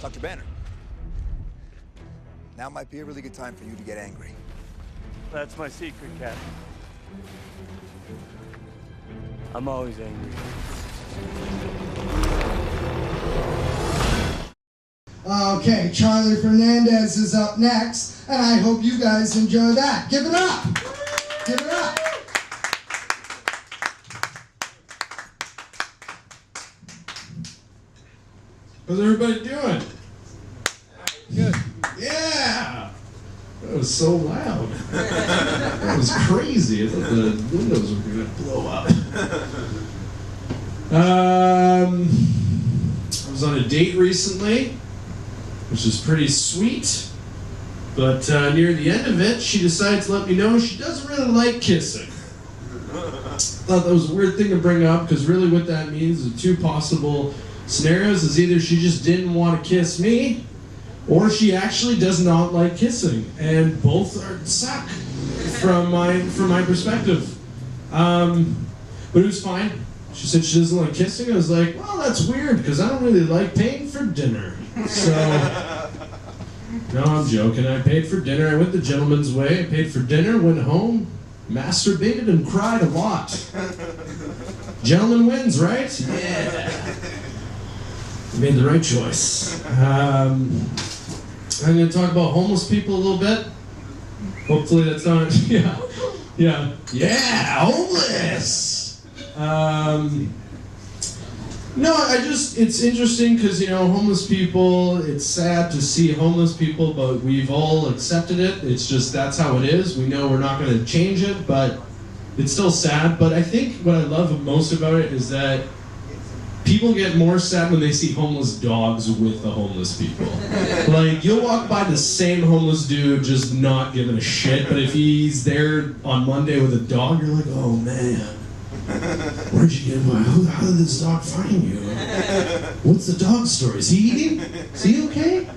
Tuck your banner. Now might be a really good time for you to get angry. That's my secret, Captain. I'm always angry. Okay, Charlie Fernandes is up next, and I hope you guys enjoy that. Give it up! Give it up! How's everybody doing? Good. Yeah! That was so loud. That was crazy. I thought the windows were going to blow up. I was on a date recently, which is pretty sweet. But near the end of it, she decided to let me know she doesn't really like kissing. Thought that was a weird thing to bring up, because really what that means is two possible scenarios is either she just didn't want to kiss me, or she actually does not like kissing, and both suck from my perspective. But it was fine. She said she doesn't like kissing. I was like, well, that's weird, because I don't really like paying for dinner. So, no, I'm joking. I paid for dinner. I went the gentleman's way. I paid for dinner, went home, masturbated, and cried a lot. Gentleman wins, right? Yeah. Made the right choice. I'm going to talk about homeless people a little bit. Hopefully that's not, yeah, homeless! No, it's interesting because, homeless people, it's sad to see homeless people, but we've all accepted it. It's just, that's how it is. We know we're not going to change it, but it's still sad. But I think what I love most about it is that people get more sad when they see homeless dogs with the homeless people. Like, you'll walk by the same homeless dude just not giving a shit, but if he's there on Monday with a dog, you're like, oh man, where'd you get by? How did this dog find you? What's the dog story? Is he eating? Is he okay?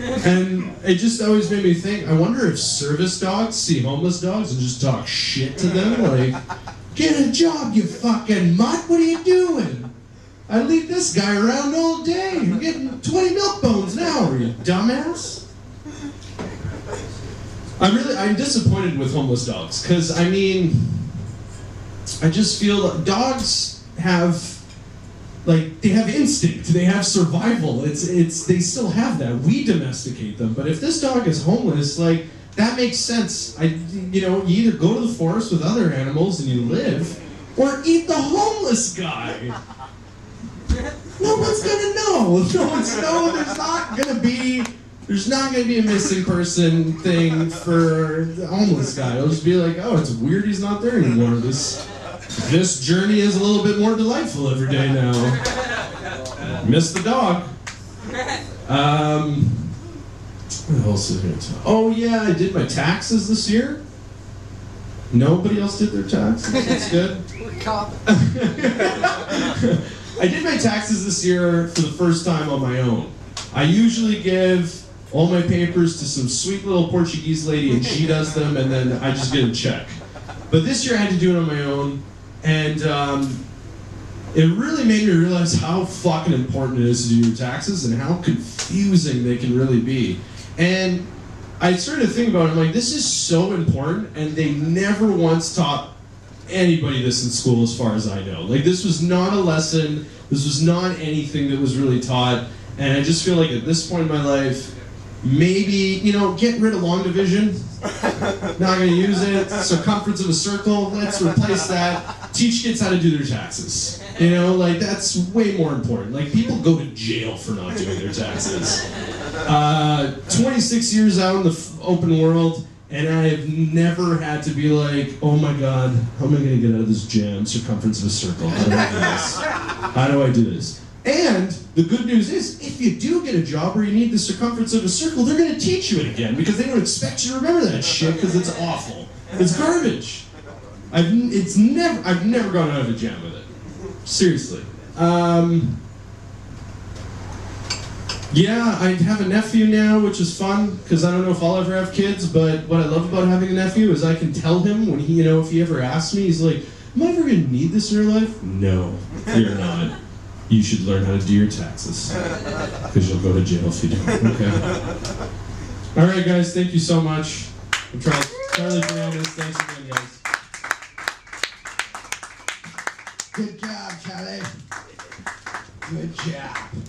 And it just always made me think, I wonder if service dogs see homeless dogs and just talk shit to them, like, get a job, you fucking mutt, what are you doing? I leave this guy around all day. I'm getting 20 milk bones an hour, you dumbass. I'm disappointed with homeless dogs, because, I just feel that dogs have, they have instinct, they have survival, they still have that. We domesticate them, but if this dog is homeless, that makes sense. You either go to the forest with other animals and you live, or eat the homeless guy. No one's gonna know. There's not gonna be a missing person thing for the homeless guy. It'll just be like, oh, it's weird he's not there anymore. This journey is a little bit more delightful every day now. Miss the dog. What else is here? Oh yeah, I did my taxes this year. Nobody else did their taxes. That's good. We're caught. I did my taxes this year for the first time on my own. I usually give all my papers to some sweet little Portuguese lady and she does them and then I just get a check. But this year I had to do it on my own, and it really made me realize how fucking important it is to do your taxes and how confusing they can really be. And I started to think about it, I'm like, this is so important, and they never once taught anybody this in school as far as I know. This was not a lesson, this was not anything that was really taught, and I just feel like at this point in my life, maybe, get rid of long division. Not going to use it. Circumference of a circle, let's replace that. Teach kids how to do their taxes. That's way more important. People go to jail for not doing their taxes. 26 years out in the open world, and I have never had to be like, oh my god, how am I going to get out of this jam? Circumference of a circle. How do I do this? How do I do this? And the good news is, if you do get a job where you need the circumference of a circle, they're going to teach you it again, because they don't expect you to remember that shit, because it's awful. It's garbage. I've never gone out of a jam with it. Seriously. Yeah, I have a nephew now, which is fun, because I don't know if I'll ever have kids, but what I love about having a nephew is I can tell him when if he ever asks me, he's like, am I ever going to need this in your life? No, you're not. you should learn how to do your taxes. Because you'll go to jail if you don't. Okay. All right, guys. Thank you so much. I'm Charlie Fernandes. Thanks again, guys. Good job, Charlie. Good job.